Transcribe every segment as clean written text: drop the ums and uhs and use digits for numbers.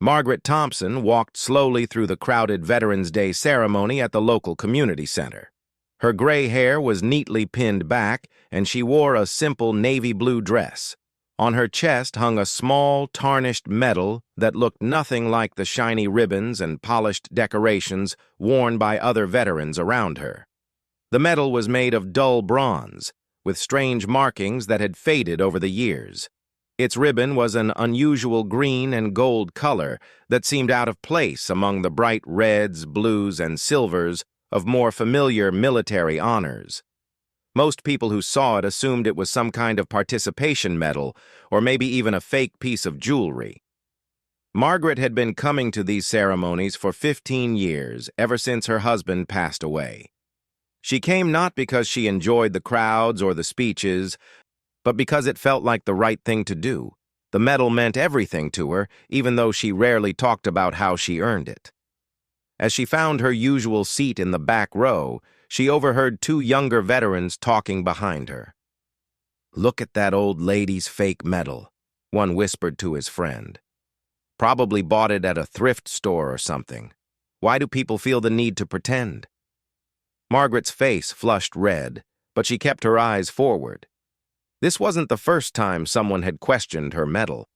Margaret Thompson walked slowly through the crowded Veterans Day ceremony at the local community center. Her gray hair was neatly pinned back, and she wore a simple navy blue dress. On her chest hung a small, tarnished medal that looked nothing like the shiny ribbons and polished decorations worn by other veterans around her. The medal was made of dull bronze, with strange markings that had faded over the years. Its ribbon was an unusual green and gold color that seemed out of place among the bright reds, blues, and silvers of more familiar military honors. Most people who saw it assumed it was some kind of participation medal, or maybe even a fake piece of jewelry. Margaret had been coming to these ceremonies for 15 years, ever since her husband passed away. She came not because she enjoyed the crowds or the speeches, but because it felt like the right thing to do. The medal meant everything to her, even though she rarely talked about how she earned it. As she found her usual seat in the back row, she overheard two younger veterans talking behind her. "Look at that old lady's fake medal," one whispered to his friend. "Probably bought it at a thrift store or something. Why do people feel the need to pretend?" Margaret's face flushed red, but she kept her eyes forward. This wasn't the first time someone had questioned her medal.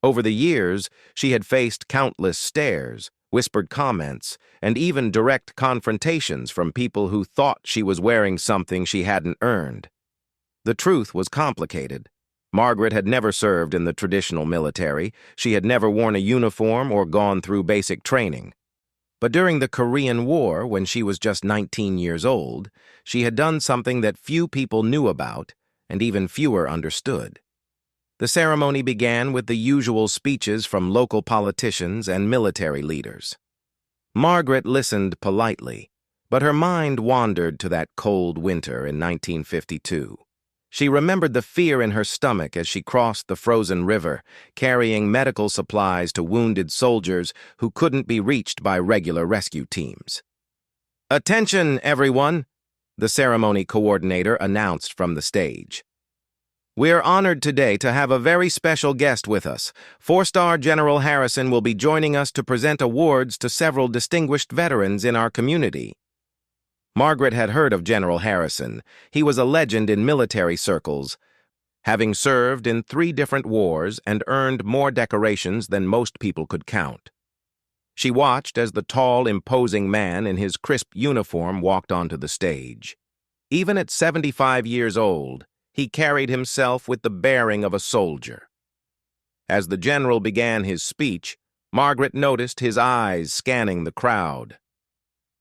Over the years, she had faced countless stares, whispered comments, and even direct confrontations from people who thought she was wearing something she hadn't earned. The truth was complicated. Margaret had never served in the traditional military. She had never worn a uniform or gone through basic training. But during the Korean War, when she was just 19 years old, she had done something that few people knew about, and even fewer understood. The ceremony began with the usual speeches from local politicians and military leaders. Margaret listened politely, but her mind wandered to that cold winter in 1952. She remembered the fear in her stomach as she crossed the frozen river, carrying medical supplies to wounded soldiers who couldn't be reached by regular rescue teams. "Attention, everyone!" the ceremony coordinator announced from the stage. "We're honored today to have a very special guest with us. Four-star General Harrison will be joining us to present awards to several distinguished veterans in our community." Margaret had heard of General Harrison. He was a legend in military circles, having served in 3 different wars and earned more decorations than most people could count. She watched as the tall, imposing man in his crisp uniform walked onto the stage. Even at 75 years old, he carried himself with the bearing of a soldier. As the general began his speech, Margaret noticed his eyes scanning the crowd.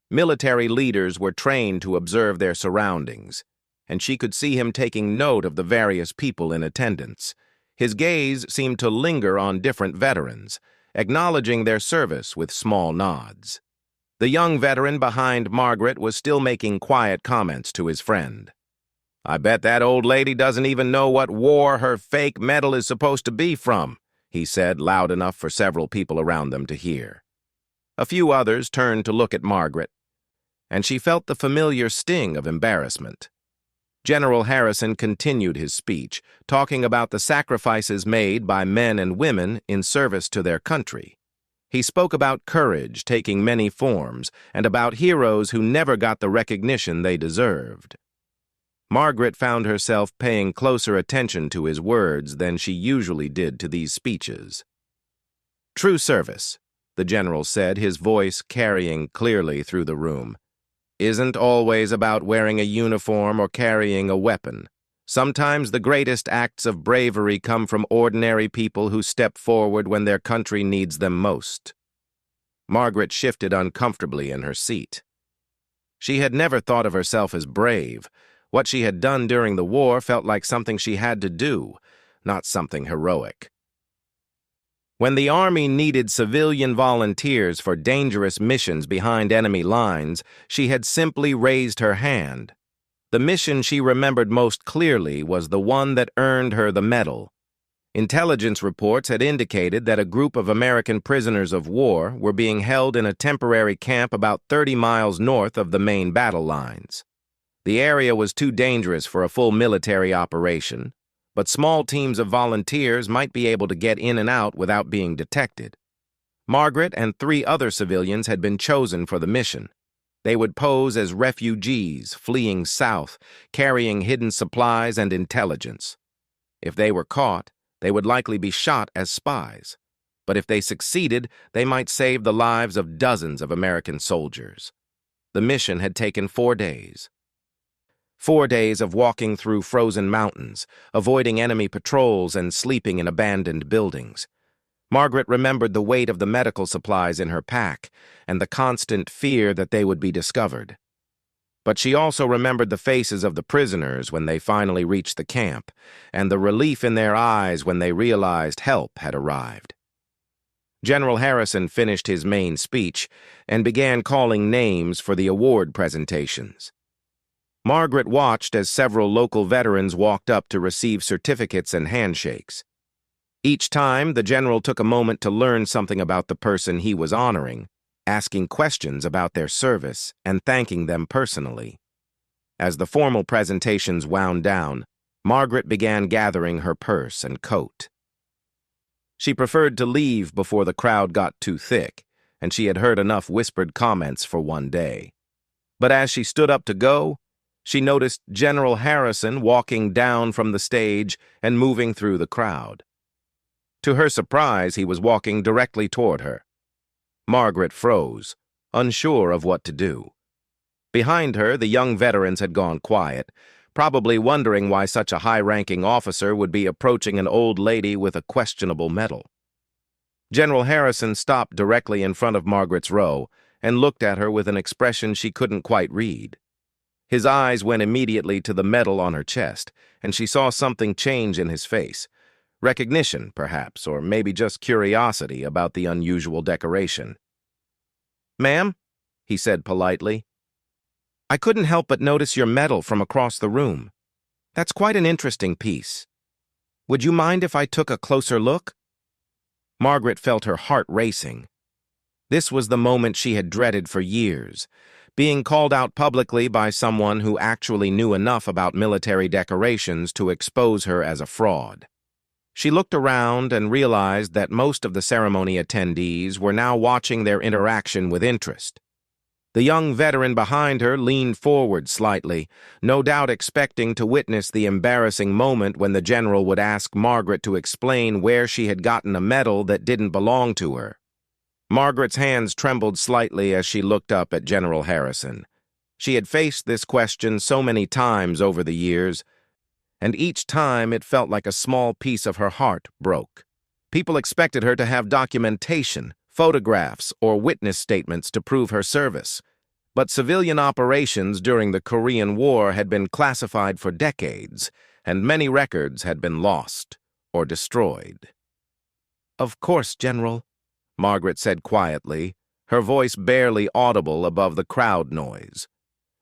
Military leaders were trained to observe their surroundings, and she could see him taking note of the various people in attendance. His gaze seemed to linger on different veterans, acknowledging their service with small nods. The young veteran behind Margaret was still making quiet comments to his friend. "I bet that old lady doesn't even know what war her fake medal is supposed to be from," he said, loud enough for several people around them to hear. A few others turned to look at Margaret, and she felt the familiar sting of embarrassment. General Harrison continued his speech, talking about the sacrifices made by men and women in service to their country. He spoke about courage taking many forms and about heroes who never got the recognition they deserved. Margaret found herself paying closer attention to his words than she usually did to these speeches. "True service," the general said, his voice carrying clearly through the room, "isn't always about wearing a uniform or carrying a weapon. Sometimes the greatest acts of bravery come from ordinary people who step forward when their country needs them most." Margaret shifted uncomfortably in her seat. She had never thought of herself as brave. What she had done during the war felt like something she had to do, not something heroic. When the Army needed civilian volunteers for dangerous missions behind enemy lines, she had simply raised her hand. The mission she remembered most clearly was the one that earned her the medal. Intelligence reports had indicated that a group of American prisoners of war were being held in a temporary camp about 30 miles north of the main battle lines. The area was too dangerous for a full military operation, but small teams of volunteers might be able to get in and out without being detected. Margaret and 3 other civilians had been chosen for the mission. They would pose as refugees fleeing south, carrying hidden supplies and intelligence. If they were caught, they would likely be shot as spies. But if they succeeded, they might save the lives of dozens of American soldiers. The mission had taken 4 days. 4 days of walking through frozen mountains, avoiding enemy patrols and sleeping in abandoned buildings. Margaret remembered the weight of the medical supplies in her pack and the constant fear that they would be discovered. But she also remembered the faces of the prisoners when they finally reached the camp, and the relief in their eyes when they realized help had arrived. General Harrison finished his main speech and began calling names for the award presentations. Margaret watched as several local veterans walked up to receive certificates and handshakes. Each time, the general took a moment to learn something about the person he was honoring, asking questions about their service and thanking them personally. As the formal presentations wound down, Margaret began gathering her purse and coat. She preferred to leave before the crowd got too thick, and she had heard enough whispered comments for one day. But as she stood up to go, she noticed General Harrison walking down from the stage and moving through the crowd. To her surprise, he was walking directly toward her. Margaret froze, unsure of what to do. Behind her, the young veterans had gone quiet, probably wondering why such a high-ranking officer would be approaching an old lady with a questionable medal. General Harrison stopped directly in front of Margaret's row and looked at her with an expression she couldn't quite read. His eyes went immediately to the medal on her chest, and she saw something change in his face. Recognition, perhaps, or maybe just curiosity about the unusual decoration. "Ma'am," he said politely, "I couldn't help but notice your medal from across the room. That's quite an interesting piece. Would you mind if I took a closer look?" Margaret felt her heart racing. This was the moment she had dreaded for years, being called out publicly by someone who actually knew enough about military decorations to expose her as a fraud. She looked around and realized that most of the ceremony attendees were now watching their interaction with interest. The young veteran behind her leaned forward slightly, no doubt expecting to witness the embarrassing moment when the general would ask Margaret to explain where she had gotten a medal that didn't belong to her. Margaret's hands trembled slightly as she looked up at General Harrison. She had faced this question so many times over the years, and each time it felt like a small piece of her heart broke. People expected her to have documentation, photographs, or witness statements to prove her service. But civilian operations during the Korean War had been classified for decades, and many records had been lost or destroyed. "Of course, General," Margaret said quietly, her voice barely audible above the crowd noise.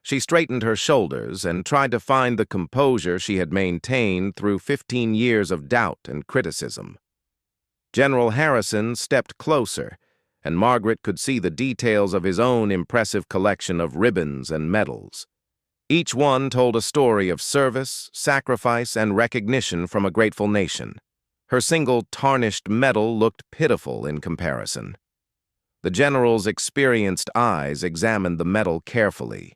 She straightened her shoulders and tried to find the composure she had maintained through 15 years of doubt and criticism. General Harrison stepped closer, and Margaret could see the details of his own impressive collection of ribbons and medals. Each one told a story of service, sacrifice, and recognition from a grateful nation. Her single tarnished medal looked pitiful in comparison. The general's experienced eyes examined the medal carefully.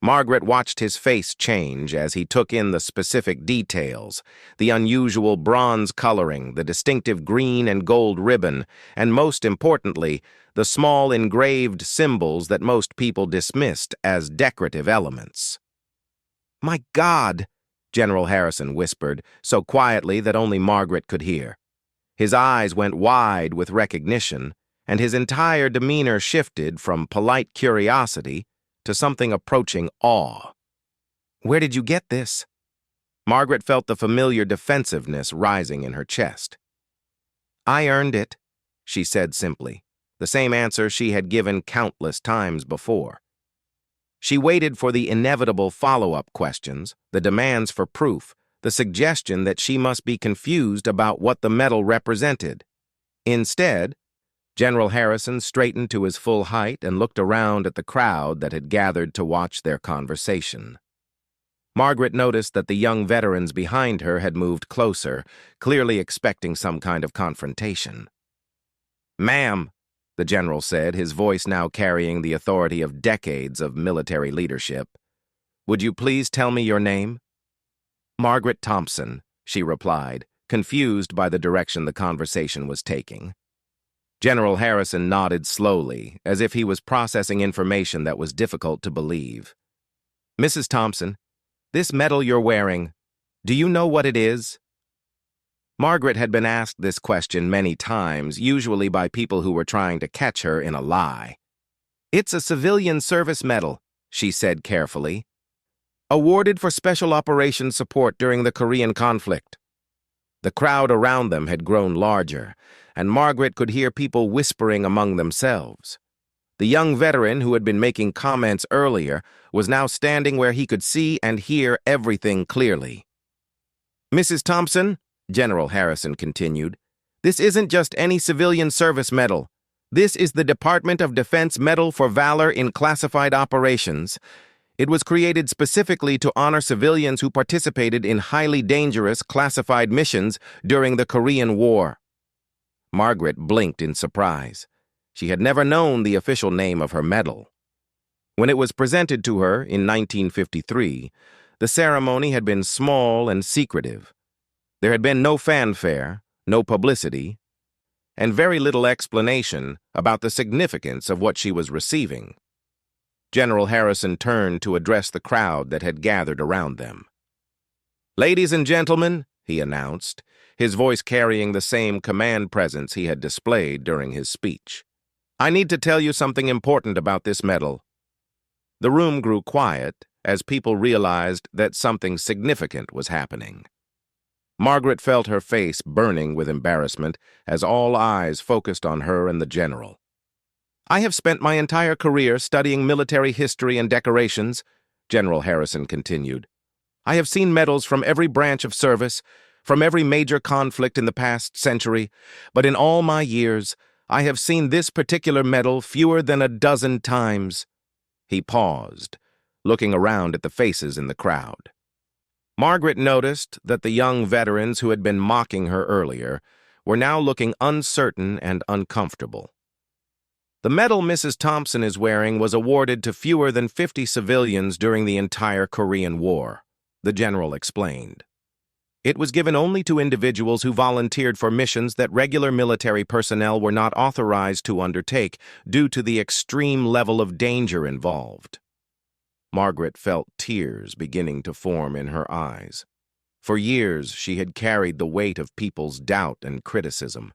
Margaret watched his face change as he took in the specific details, the unusual bronze coloring, the distinctive green and gold ribbon, and most importantly, the small engraved symbols that most people dismissed as decorative elements. "My God!" General Harrison whispered, so quietly that only Margaret could hear. His eyes went wide with recognition, and his entire demeanor shifted from polite curiosity to something approaching awe. "Where did you get this?" Margaret felt the familiar defensiveness rising in her chest. "I earned it," she said simply, the same answer she had given countless times before. She waited for the inevitable follow-up questions, the demands for proof, the suggestion that she must be confused about what the medal represented. Instead, General Harrison straightened to his full height and looked around at the crowd that had gathered to watch their conversation. Margaret noticed that the young veterans behind her had moved closer, clearly expecting some kind of confrontation. "Ma'am," the general said, his voice now carrying the authority of decades of military leadership, "would you please tell me your name?" "Margaret Thompson," she replied, confused by the direction the conversation was taking. General Harrison nodded slowly, as if he was processing information that was difficult to believe. "Mrs. Thompson, this medal you're wearing, do you know what it is?" Margaret had been asked this question many times, usually by people who were trying to catch her in a lie. "It's a civilian service medal," she said carefully, "awarded for special operations support during the Korean conflict." The crowd around them had grown larger, and Margaret could hear people whispering among themselves. The young veteran who had been making comments earlier was now standing where he could see and hear everything clearly. "Mrs. Thompson," General Harrison continued, "this isn't just any civilian service medal. This is the Department of Defense Medal for Valor in Classified Operations. It was created specifically to honor civilians who participated in highly dangerous classified missions during the Korean War." Margaret blinked in surprise. She had never known the official name of her medal. When it was presented to her in 1953, the ceremony had been small and secretive. There had been no fanfare, no publicity, and very little explanation about the significance of what she was receiving. General Harrison turned to address the crowd that had gathered around them. "Ladies and gentlemen," he announced, his voice carrying the same command presence he had displayed during his speech, "I need to tell you something important about this medal." The room grew quiet as people realized that something significant was happening. Margaret felt her face burning with embarrassment as all eyes focused on her and the general. "I have spent my entire career studying military history and decorations," General Harrison continued. "I have seen medals from every branch of service, from every major conflict in the past century, but in all my years, I have seen this particular medal fewer than a dozen times." He paused, looking around at the faces in the crowd. Margaret noticed that the young veterans who had been mocking her earlier were now looking uncertain and uncomfortable. "The medal Mrs. Thompson is wearing was awarded to fewer than 50 civilians during the entire Korean War," the general explained. "It was given only to individuals who volunteered for missions that regular military personnel were not authorized to undertake due to the extreme level of danger involved." Margaret felt tears beginning to form in her eyes. For years, she had carried the weight of people's doubt and criticism.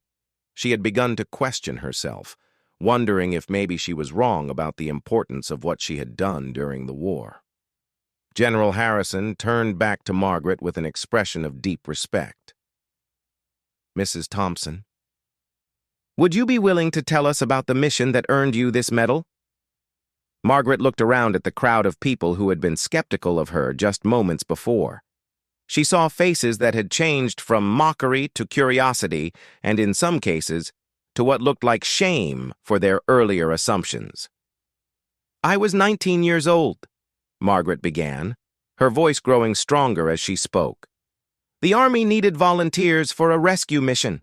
She had begun to question herself, wondering if maybe she was wrong about the importance of what she had done during the war. General Harrison turned back to Margaret with an expression of deep respect. "Mrs. Thompson, would you be willing to tell us about the mission that earned you this medal?" Margaret looked around at the crowd of people who had been skeptical of her just moments before. She saw faces that had changed from mockery to curiosity, and in some cases, to what looked like shame for their earlier assumptions. "I was 19 years old," Margaret began, her voice growing stronger as she spoke. "The Army needed volunteers for a rescue mission.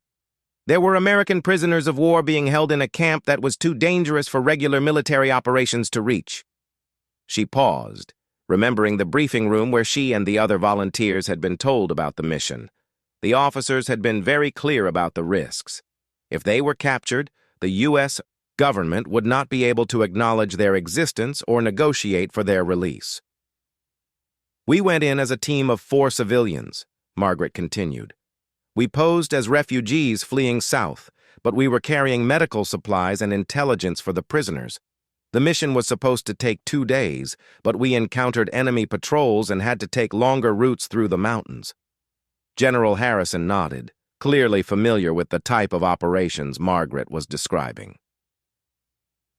There were American prisoners of war being held in a camp that was too dangerous for regular military operations to reach." She paused, remembering the briefing room where she and the other volunteers had been told about the mission. The officers had been very clear about the risks. If they were captured, the U.S. government would not be able to acknowledge their existence or negotiate for their release. "We went in as a team of 4 civilians," Margaret continued. "We posed as refugees fleeing south, but we were carrying medical supplies and intelligence for the prisoners. The mission was supposed to take 2 days, but we encountered enemy patrols and had to take longer routes through the mountains." General Harrison nodded, clearly familiar with the type of operations Margaret was describing.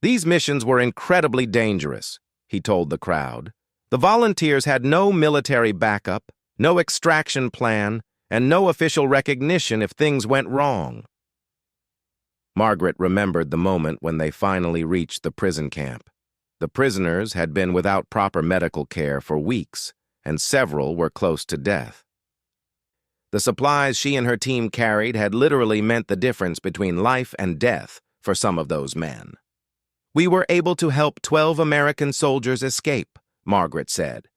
"These missions were incredibly dangerous," he told the crowd. "The volunteers had no military backup, no extraction plan, and no official recognition if things went wrong." Margaret remembered the moment when they finally reached the prison camp. The prisoners had been without proper medical care for weeks, and several were close to death. The supplies she and her team carried had literally meant the difference between life and death for some of those men. "We were able to help 12 American soldiers escape," Margaret said.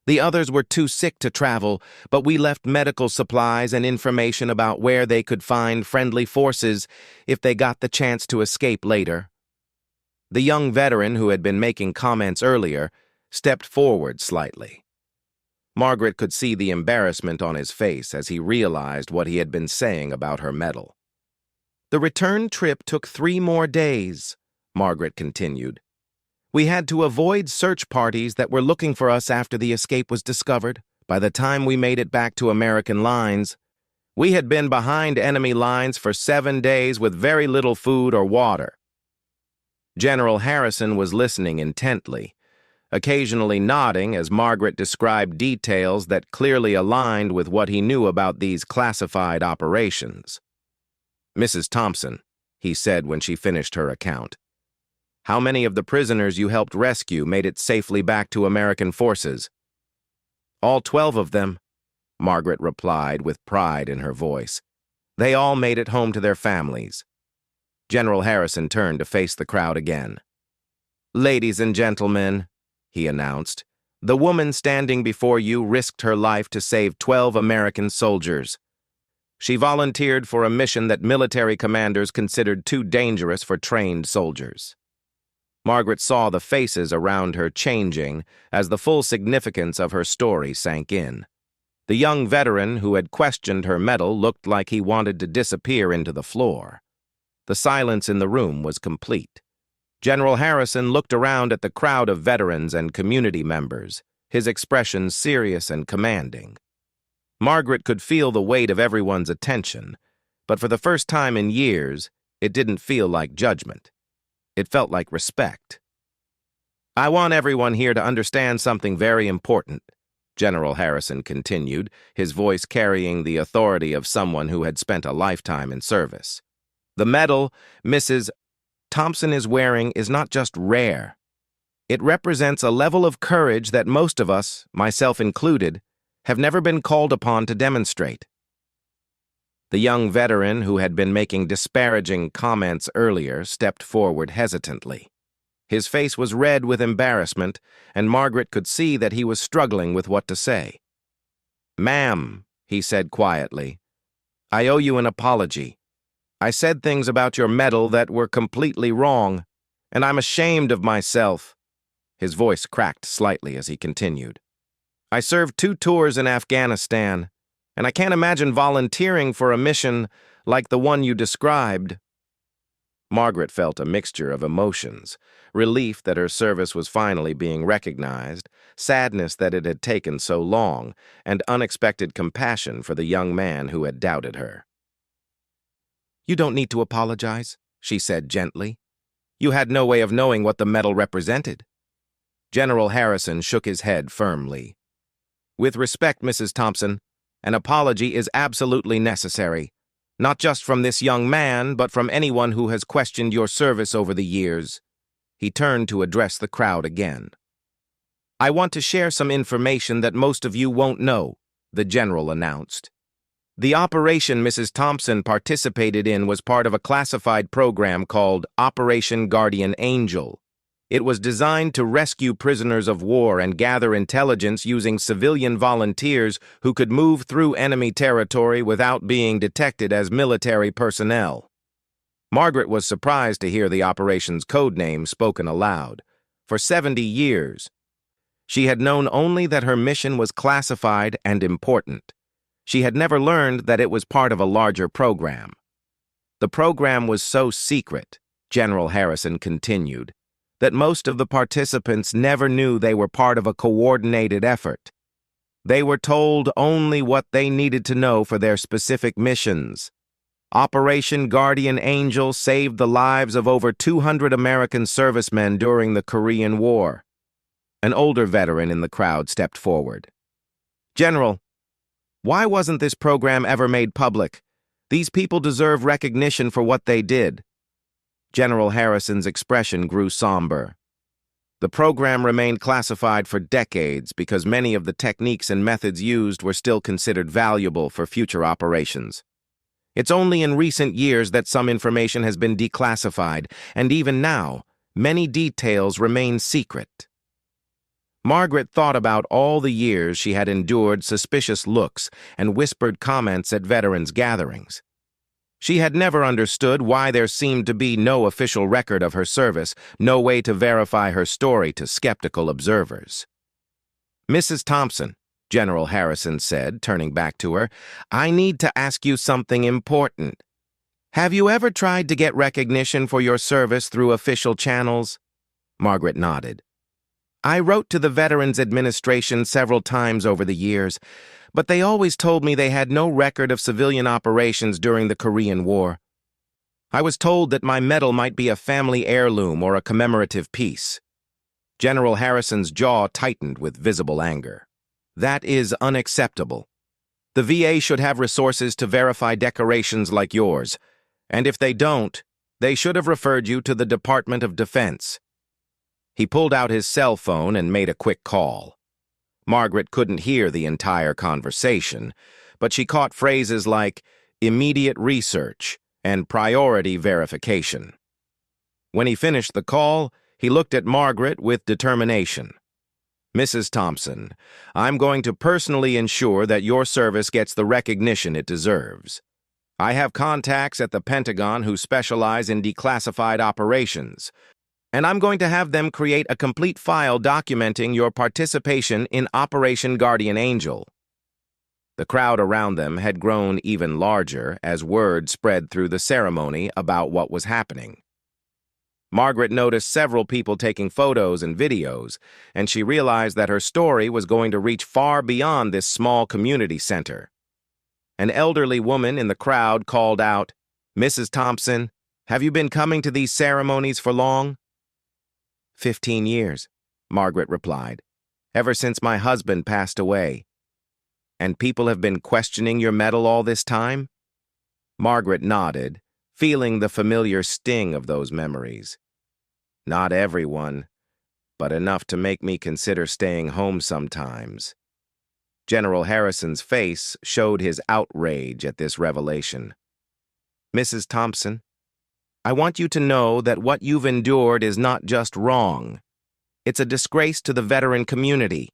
"The others were too sick to travel, but we left medical supplies and information about where they could find friendly forces if they got the chance to escape later." The young veteran who had been making comments earlier stepped forward slightly. Margaret could see the embarrassment on his face as he realized what he had been saying about her medal. "The return trip took 3 more days," Margaret continued. "We had to avoid search parties that were looking for us after the escape was discovered. By the time we made it back to American lines, we had been behind enemy lines for 7 days with very little food or water." General Harrison was listening intently, occasionally nodding as Margaret described details that clearly aligned with what he knew about these classified operations. "Mrs. Thompson," he said when she finished her account, "how many of the prisoners you helped rescue made it safely back to American forces?" "All 12 of them," Margaret replied with pride in her voice. "They all made it home to their families." General Harrison turned to face the crowd again. "Ladies and gentlemen," he announced, "the woman standing before you risked her life to save 12 American soldiers. She volunteered for a mission that military commanders considered too dangerous for trained soldiers." Margaret saw the faces around her changing as the full significance of her story sank in. The young veteran who had questioned her medal looked like he wanted to disappear into the floor. The silence in the room was complete. General Harrison looked around at the crowd of veterans and community members, his expression serious and commanding. Margaret could feel the weight of everyone's attention, but for the first time in years, it didn't feel like judgment. It felt like respect. "I want everyone here to understand something very important," General Harrison continued, his voice carrying the authority of someone who had spent a lifetime in service. "The medal Mrs. Thompson is wearing is not just rare. It represents a level of courage that most of us, myself included, have never been called upon to demonstrate." The young veteran who had been making disparaging comments earlier stepped forward hesitantly. His face was red with embarrassment, and Margaret could see that he was struggling with what to say. "Ma'am," he said quietly, "I owe you an apology. I said things about your medal that were completely wrong, and I'm ashamed of myself." His voice cracked slightly as he continued. "I served 2 tours in Afghanistan, and I can't imagine volunteering for a mission like the one you described." Margaret felt a mixture of emotions, relief that her service was finally being recognized, sadness that it had taken so long, and unexpected compassion for the young man who had doubted her. "You don't need to apologize," she said gently. "You had no way of knowing what the medal represented." General Harrison shook his head firmly. "With respect, Mrs. Thompson, an apology is absolutely necessary, not just from this young man, but from anyone who has questioned your service over the years." He turned to address the crowd again. "I want to share some information that most of you won't know," the general announced. "The operation Mrs. Thompson participated in was part of a classified program called Operation Guardian Angel. It was designed to rescue prisoners of war and gather intelligence using civilian volunteers who could move through enemy territory without being detected as military personnel." Margaret was surprised to hear the operation's code name spoken aloud. For 70 years, she had known only that her mission was classified and important. She had never learned that it was part of a larger program. "The program was so secret," General Harrison continued, "that most of the participants never knew they were part of a coordinated effort. They were told only what they needed to know for their specific missions. Operation Guardian Angel saved the lives of over 200 American servicemen during the Korean War." An older veteran in the crowd stepped forward. "General, why wasn't this program ever made public? These people deserve recognition for what they did." General Harrison's expression grew somber. "The program remained classified for decades because many of the techniques and methods used were still considered valuable for future operations. It's only in recent years that some information has been declassified, and even now, many details remain secret. Margaret thought about all the years she had endured suspicious looks and whispered comments at veterans' gatherings. She had never understood why there seemed to be no official record of her service, no way to verify her story to skeptical observers. "Mrs. Thompson," General Harrison said, turning back to her, "I need to ask you something important. Have you ever tried to get recognition for your service through official channels?" Margaret nodded. "I wrote to the Veterans Administration several times over the years, but they always told me they had no record of civilian operations during the Korean War. I was told that my medal might be a family heirloom or a commemorative piece." General Harrison's jaw tightened with visible anger. "That is unacceptable. The VA should have resources to verify decorations like yours, and if they don't, they should have referred you to the Department of Defense." He pulled out his cell phone and made a quick call. Margaret couldn't hear the entire conversation, but she caught phrases like immediate research and priority verification. When he finished the call, he looked at Margaret with determination. "Mrs. Thompson, I'm going to personally ensure that your service gets the recognition it deserves. I have contacts at the Pentagon who specialize in declassified operations, and I'm going to have them create a complete file documenting your participation in Operation Guardian Angel." The crowd around them had grown even larger as word spread through the ceremony about what was happening. Margaret noticed several people taking photos and videos, and she realized that her story was going to reach far beyond this small community center. An elderly woman in the crowd called out, "Mrs. Thompson, have you been coming to these ceremonies for long?" 15 years, Margaret replied, "ever since my husband passed away." "And people have been questioning your medal all this time?" Margaret nodded, feeling the familiar sting of those memories. "Not everyone, but enough to make me consider staying home sometimes." General Harrison's face showed his outrage at this revelation. "Mrs. Thompson, I want you to know that what you've endured is not just wrong. It's a disgrace to the veteran community.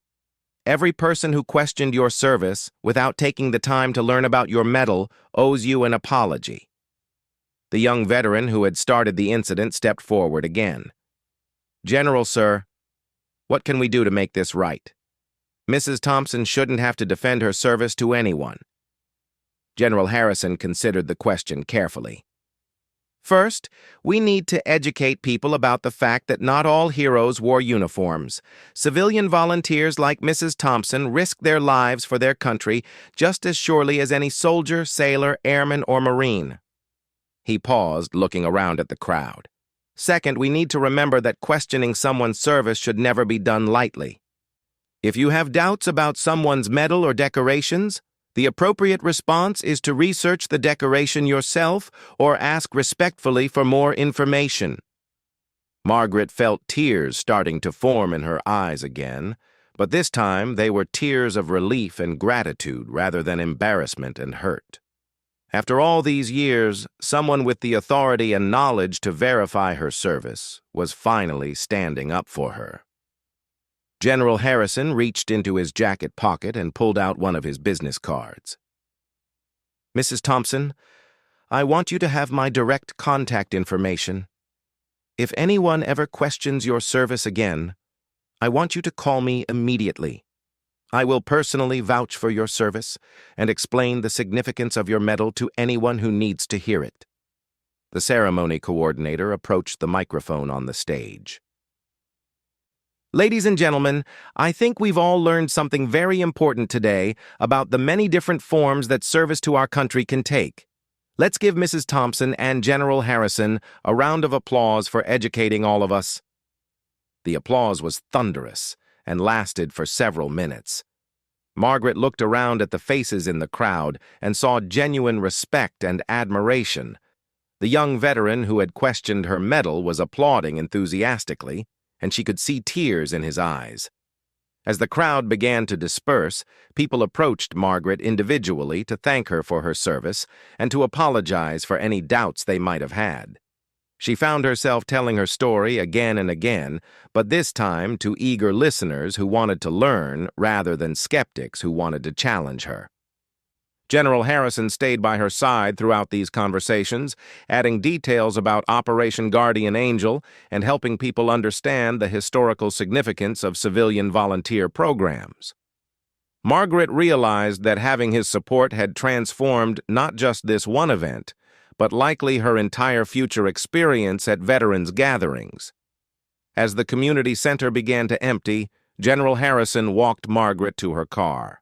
Every person who questioned your service without taking the time to learn about your medal owes you an apology." The young veteran who had started the incident stepped forward again. "General, sir, what can we do to make this right? Mrs. Thompson shouldn't have to defend her service to anyone." General Harrison considered the question carefully. "First, we need to educate people about the fact that not all heroes wore uniforms. Civilian volunteers like Mrs. Thompson risk their lives for their country just as surely as any soldier, sailor, airman, or Marine." He paused, looking around at the crowd. "Second, we need to remember that questioning someone's service should never be done lightly. If you have doubts about someone's medal or decorations, the appropriate response is to research the decoration yourself or ask respectfully for more information." Margaret felt tears starting to form in her eyes again, but this time they were tears of relief and gratitude rather than embarrassment and hurt. After all these years, someone with the authority and knowledge to verify her service was finally standing up for her. General Harrison reached into his jacket pocket and pulled out one of his business cards. "Mrs. Thompson, I want you to have my direct contact information. If anyone ever questions your service again, I want you to call me immediately. I will personally vouch for your service and explain the significance of your medal to anyone who needs to hear it." The ceremony coordinator approached the microphone on the stage. "Ladies and gentlemen, I think we've all learned something very important today about the many different forms that service to our country can take. Let's give Mrs. Thompson and General Harrison a round of applause for educating all of us." The applause was thunderous and lasted for several minutes. Margaret looked around at the faces in the crowd and saw genuine respect and admiration. The young veteran who had questioned her medal was applauding enthusiastically, and she could see tears in his eyes. As the crowd began to disperse, people approached Margaret individually to thank her for her service and to apologize for any doubts they might have had. She found herself telling her story again and again, but this time to eager listeners who wanted to learn rather than skeptics who wanted to challenge her. General Harrison stayed by her side throughout these conversations, adding details about Operation Guardian Angel and helping people understand the historical significance of civilian volunteer programs. Margaret realized that having his support had transformed not just this one event, but likely her entire future experience at veterans' gatherings. As the community center began to empty, General Harrison walked Margaret to her car.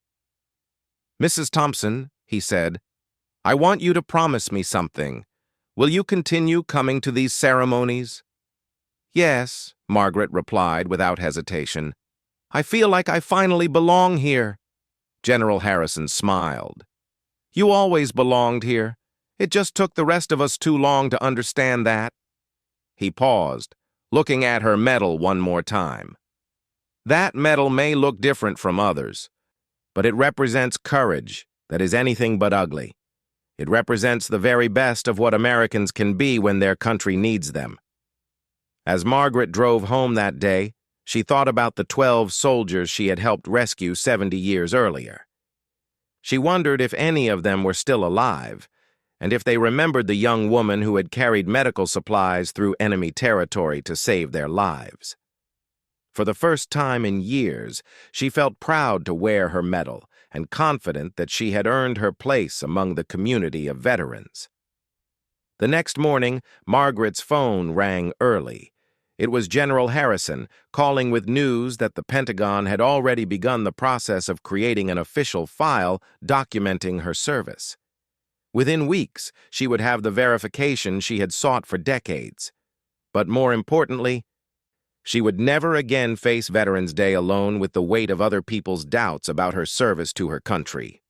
"Mrs. Thompson," he said, "I want you to promise me something. Will you continue coming to these ceremonies?" "Yes," Margaret replied without hesitation. "I feel like I finally belong here." General Harrison smiled. "You always belonged here. It just took the rest of us too long to understand that." He paused, looking at her medal one more time. "That medal may look different from others, but it represents courage that is anything but ugly. It represents the very best of what Americans can be when their country needs them." As Margaret drove home that day, she thought about the 12 soldiers she had helped rescue 70 years earlier. She wondered if any of them were still alive, and if they remembered the young woman who had carried medical supplies through enemy territory to save their lives. For the first time in years, she felt proud to wear her medal and confident that she had earned her place among the community of veterans. The next morning, Margaret's phone rang early. It was General Harrison calling with news that the Pentagon had already begun the process of creating an official file documenting her service. Within weeks, she would have the verification she had sought for decades. But more importantly, she would never again face Veterans Day alone with the weight of other people's doubts about her service to her country.